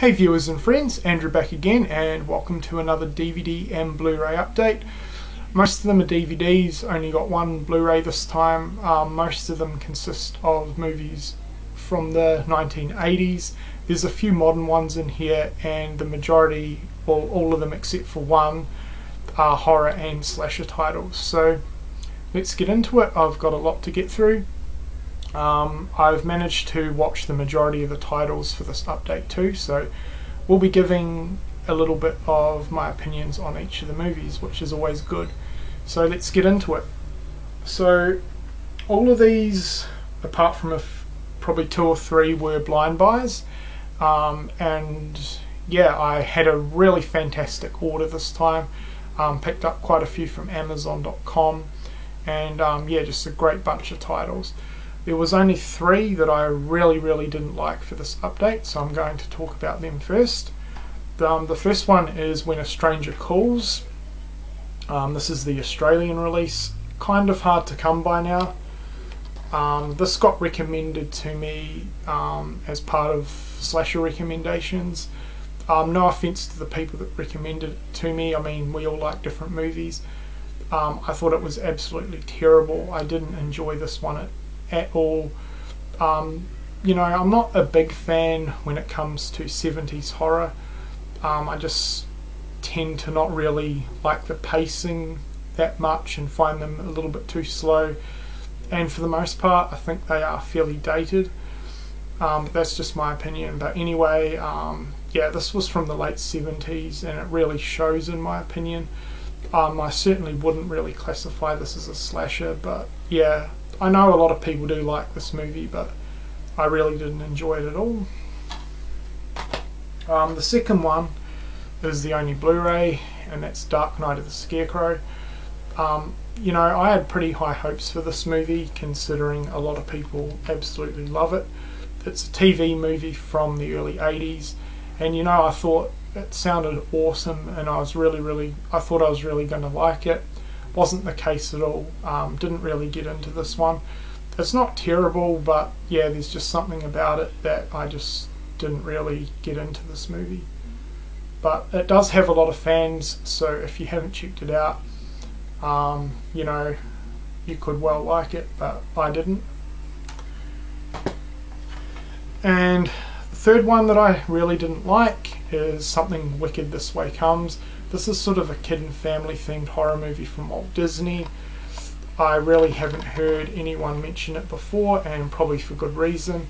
Hey viewers and friends, Andrew back again, and welcome to another DVD and Blu-ray update. Most of them are DVDs, only got one Blu-ray this time. Most of them consist of movies from the 1980s. There's a few modern ones in here, and the majority, well, all of them except for one, are horror and slasher titles. So let's get into it. I've got a lot to get through. I've managed to watch the majority of the titles for this update too, so we'll be giving a little bit of my opinions on each of the movies, which is always good. So let's get into it. So all of these, apart from probably two or three, were blind buys, and yeah, I had a really fantastic order this time. Picked up quite a few from Amazon.com, and yeah, just a great bunch of titles. There was only three that I really didn't like for this update, so I'm going to talk about them first. The first one is When a Stranger Calls. This is the Australian release, kind of hard to come by now. This got recommended to me as part of slasher recommendations. No offense to the people that recommended it to me, I mean, we all like different movies. I thought it was absolutely terrible. I didn't enjoy this one at all. You know, I'm not a big fan when it comes to 70s horror. I just tend to not really like the pacing that much and find them a little bit too slow, and for the most part I think they are fairly dated. But that's just my opinion. But anyway, yeah, this was from the late 70s and it really shows in my opinion. I certainly wouldn't really classify this as a slasher, but yeah, I know a lot of people do like this movie, but I really didn't enjoy it at all. The second one is the only Blu-ray, and that's Dark Night of the Scarecrow. You know, I had pretty high hopes for this movie, considering a lot of people absolutely love it. It's a TV movie from the early 80s, and you know, I thought it sounded awesome, and I thought I was really going to like it. Wasn't the case at all. Didn't really get into this one. It's not terrible, but yeah, there's just something about it that I just didn't really get into this movie. But it does have a lot of fans, so if you haven't checked it out, you know, you could well like it, but I didn't. And the third one that I really didn't like is Something Wicked This Way Comes. This is sort of a kid and family themed horror movie from Walt Disney. I really haven't heard anyone mention it before, and probably for good reason.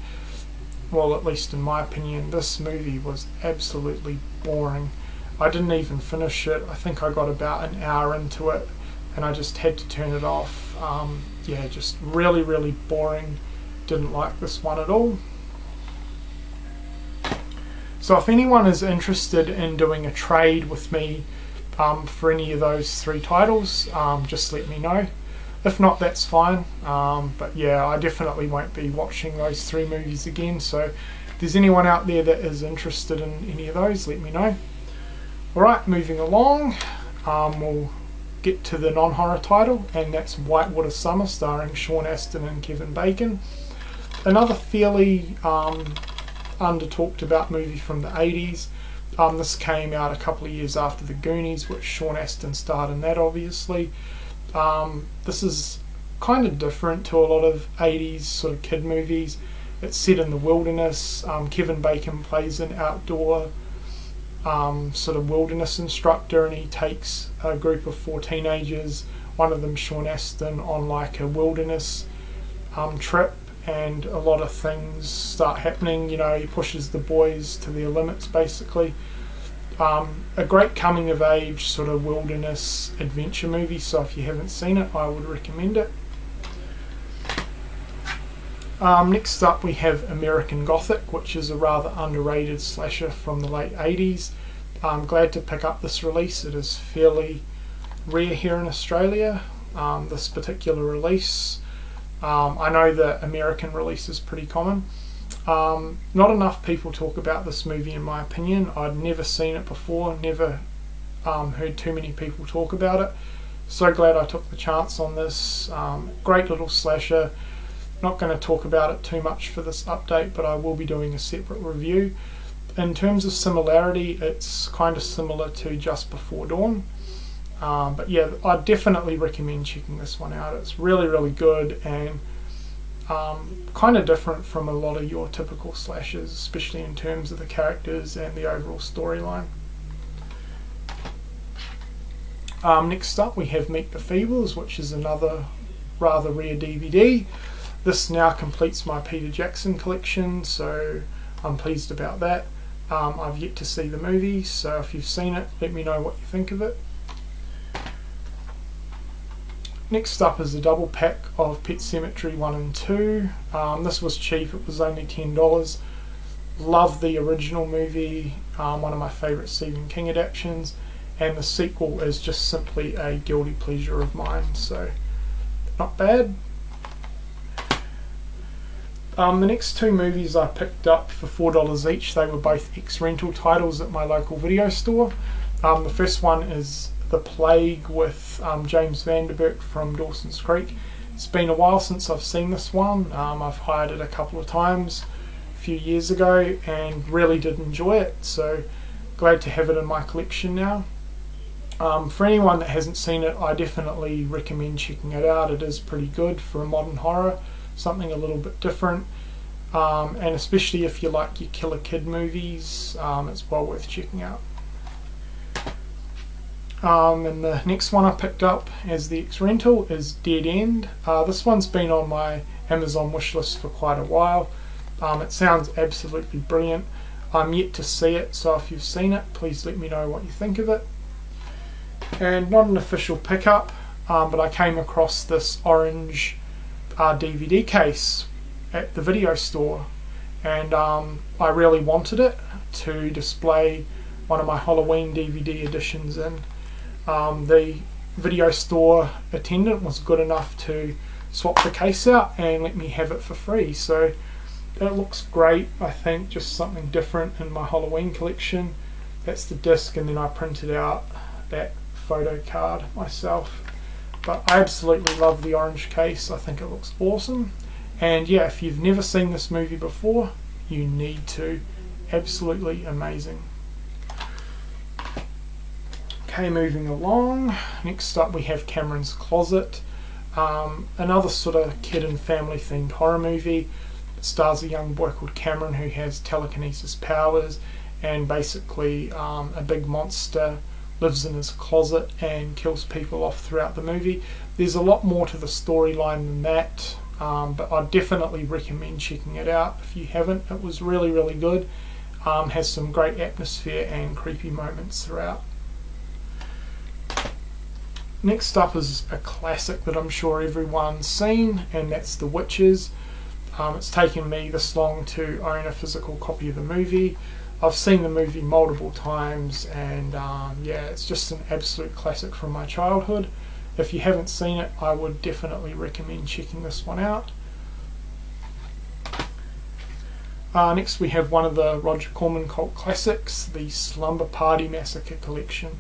Well, at least in my opinion, this movie was absolutely boring. I didn't even finish it. I think I got about an hour into it and I just had to turn it off. Yeah, just really boring. Didn't like this one at all. So if anyone is interested in doing a trade with me for any of those three titles, just let me know. If not, that's fine. But yeah, I definitely won't be watching those three movies again, so if there's anyone out there that is interested in any of those, let me know. Alright, moving along, we'll get to the non-horror title, and that's Whitewater Summer, starring Sean Astin and Kevin Bacon. Another fairly under-talked about movie from the 80s. This came out a couple of years after The Goonies, which Sean Astin starred in that, obviously. This is kind of different to a lot of 80s sort of kid movies. It's set in the wilderness. Kevin Bacon plays an outdoor sort of wilderness instructor, and he takes a group of 4 teenagers, one of them Sean Astin, on like a wilderness trip, and a lot of things start happening. You know, he pushes the boys to their limits basically. A great coming of age sort of wilderness adventure movie, so if you haven't seen it, I would recommend it. Next up we have American Gothic, which is a rather underrated slasher from the late 80s. I'm glad to pick up this release. It is fairly rare here in Australia, this particular release. I know the American release is pretty common. Not enough people talk about this movie in my opinion. I'd never seen it before, never heard too many people talk about it. So glad I took the chance on this. Great little slasher. Not going to talk about it too much for this update, but I will be doing a separate review. In terms of similarity, it's kind of similar to Just Before Dawn. But yeah, I definitely recommend checking this one out. It's really, really good, and kind of different from a lot of your typical slashers, especially in terms of the characters and the overall storyline. Next up we have Meet the Feebles, which is another rather rare DVD. This now completes my Peter Jackson collection, so I'm pleased about that. I've yet to see the movie, so if you've seen it, let me know what you think of it. Next up is a double pack of Pet Sematary 1 and 2. This was cheap, it was only $10. Love the original movie, one of my favourite Stephen King adaptations, and the sequel is just simply a guilty pleasure of mine, so not bad. The next two movies I picked up for $4 each. They were both ex-rental titles at my local video store. The first one is The Plague with James Vanderburg from Dawson's Creek. It's been a while since I've seen this one. I've hired it a couple of times a few years ago and really did enjoy it, so glad to have it in my collection now. For anyone that hasn't seen it, I definitely recommend checking it out. It is pretty good for a modern horror, something a little bit different, and especially if you like your killer kid movies, it's well worth checking out. And the next one I picked up as the ex-rental is Dead End. This one's been on my Amazon wishlist for quite a while. It sounds absolutely brilliant. I'm yet to see it, so if you've seen it, please let me know what you think of it. And not an official pickup, but I came across this orange DVD case at the video store, and I really wanted it to display one of my Halloween DVD editions in. The video store attendant was good enough to swap the case out and let me have it for free, so it looks great. I think just something different in my Halloween collection. That's the disc, and then I printed out that photo card myself. But I absolutely love the orange case. I think it looks awesome, and yeah, if you've never seen this movie before, you need to. Absolutely amazing. Okay, moving along. Next up we have Cameron's Closet, another sort of kid and family themed horror movie. It stars a young boy called Cameron who has telekinesis powers, and basically a big monster lives in his closet and kills people off throughout the movie. There's a lot more to the storyline than that, but I definitely recommend checking it out if you haven't. It was really, really good. Has some great atmosphere and creepy moments throughout. Next up is a classic that I'm sure everyone's seen, and that's The Witches. It's taken me this long to own a physical copy of the movie. I've seen the movie multiple times, and yeah, it's just an absolute classic from my childhood. If you haven't seen it, I would definitely recommend checking this one out. Next we have one of the Roger Corman cult classics, the Slumber Party Massacre collection.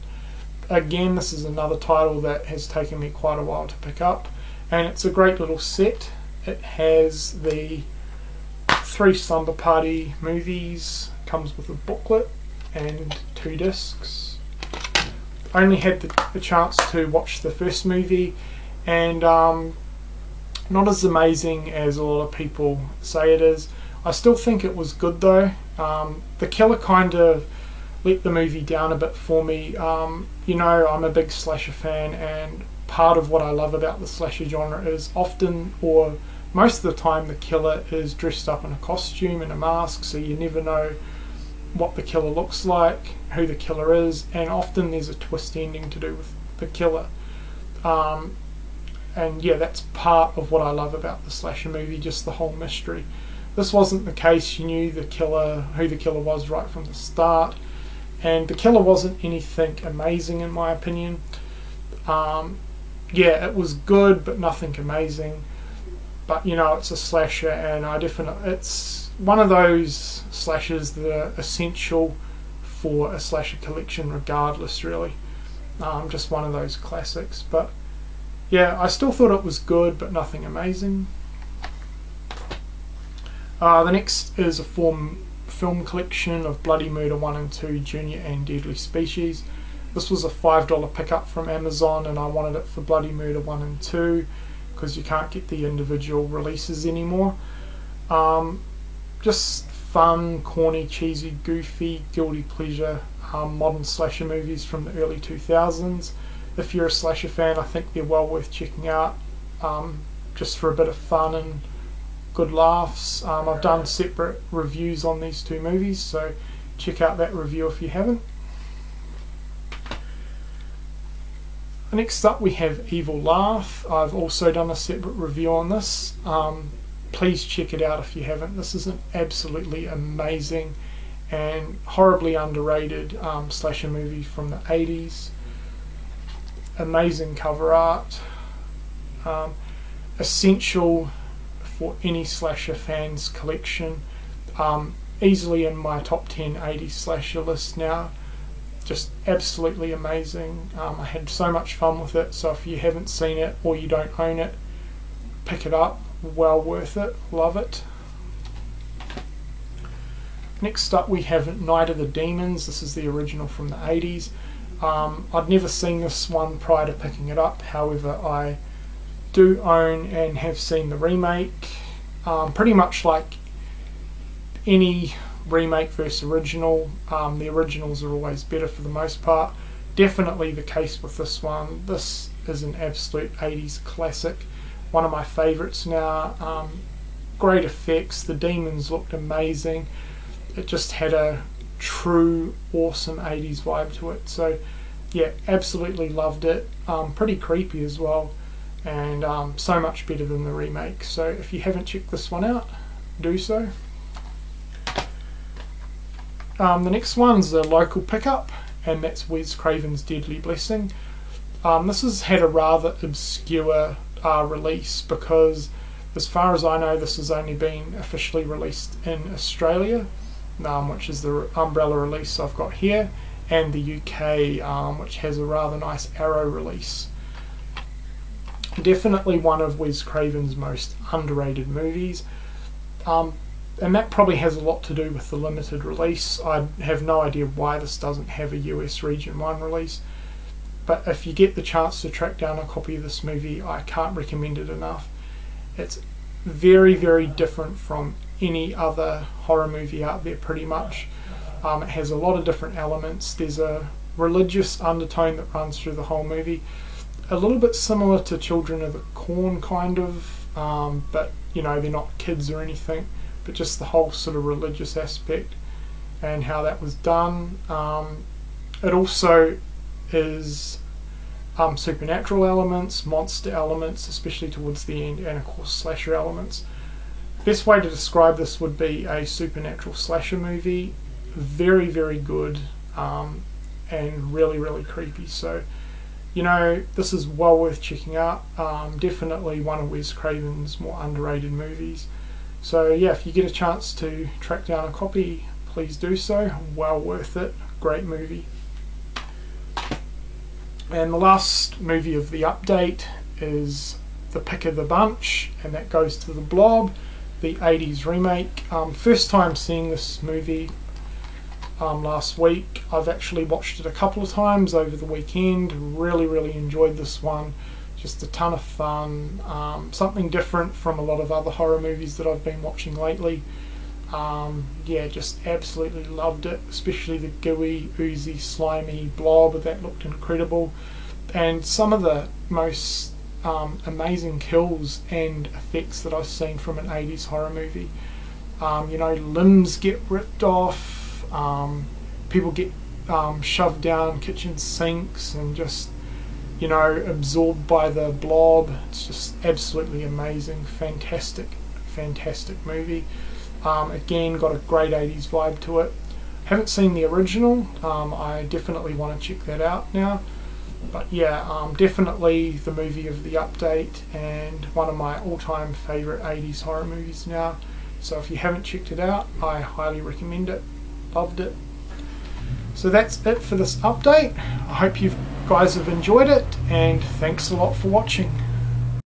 Again, this is another title that has taken me quite a while to pick up, and it's a great little set. It has the 3 Slumber Party movies, comes with a booklet and 2 discs. I only had the chance to watch the first movie, and not as amazing as a lot of people say it is. I still think it was good though. The killer kind of let the movie down a bit for me. You know, I'm a big slasher fan, and part of what I love about the slasher genre is often, or most of the time, the killer is dressed up in a costume and a mask, so you never know what the killer looks like, who the killer is, and often there's a twist ending to do with the killer. And yeah, that's part of what I love about the slasher movie, just the whole mystery. This wasn't the case. You knew the killer, who the killer was right from the start, and the killer wasn't anything amazing in my opinion. Yeah, it was good, but nothing amazing. But you know, it's a slasher, and it's one of those slashers that are essential for a slasher collection regardless, really. Just one of those classics. But yeah, I still thought it was good, but nothing amazing. The next is a film collection of Bloody Murder 1 and 2, Junior and Deadly Species. This was a $5 pickup from Amazon, and I wanted it for Bloody Murder 1 and 2 because you can't get the individual releases anymore. Just fun, corny, cheesy, goofy, guilty pleasure modern slasher movies from the early 2000s. If you're a slasher fan, I think they're well worth checking out, just for a bit of fun and good laughs. I've done separate reviews on these two movies, so check out that review if you haven't. Next up we have Evil Laugh. I've also done a separate review on this. Please check it out if you haven't. This is an absolutely amazing and horribly underrated slasher movie from the 80s. Amazing cover art. Essential for any slasher fans collection. Easily in my top 10 80s slasher list now. Just absolutely amazing. I had so much fun with it, so if you haven't seen it or you don't own it, pick it up. Well worth it. Love it. Next up we have Night of the Demons. This is the original from the 80s. I'd never seen this one prior to picking it up, however I do own and have seen the remake. Pretty much like any remake versus original, the originals are always better for the most part. Definitely the case with this one. This is an absolute 80s classic, one of my favourites now. Great effects, the demons looked amazing. It just had a true awesome 80s vibe to it, so yeah, absolutely loved it. Pretty creepy as well, and so much better than the remake, so if you haven't checked this one out, do so. The next one's a local pickup, and that's Wes Craven's Deadly Blessing. This has had a rather obscure release because, as far as I know, this has only been officially released in Australia, which is the umbrella release I've got here, and the UK, which has a rather nice Arrow release. Definitely one of Wes Craven's most underrated movies, and that probably has a lot to do with the limited release. I have no idea why this doesn't have a US Region 1 release, but if you get the chance to track down a copy of this movie, I can't recommend it enough. It's very, very different from any other horror movie out there pretty much. It has a lot of different elements. There's a religious undertone that runs through the whole movie, a little bit similar to Children of the Corn kind of, but you know, they're not kids or anything, but just the whole sort of religious aspect and how that was done. It also is supernatural elements, monster elements, especially towards the end, and of course slasher elements. Best way to describe this would be a supernatural slasher movie. Very, very good, and really, really creepy. So, you know, this is well worth checking out. Definitely one of Wes Craven's more underrated movies. So yeah, if you get a chance to track down a copy, please do so. Well worth it. Great movie. And the last movie of the update is the pick of the bunch, and that goes to The Blob, the 80s remake. First time seeing this movie last week. I've actually watched it a couple of times over the weekend. Really, really enjoyed this one. Just a ton of fun. Something different from a lot of other horror movies that I've been watching lately. Yeah, just absolutely loved it, especially the gooey, oozy, slimy blob. That looked incredible, and some of the most amazing kills and effects that I've seen from an 80s horror movie. You know, limbs get ripped off, people get shoved down kitchen sinks and just, you know, absorbed by the blob. It's just absolutely amazing. Fantastic movie. Again, got a great 80s vibe to it. Haven't seen the original. I definitely want to check that out now. But yeah, definitely the movie of the update and one of my all-time favourite 80s horror movies now. So if you haven't checked it out, I highly recommend it. Loved it. So that's it for this update. I hope you guys have enjoyed it, and thanks a lot for watching.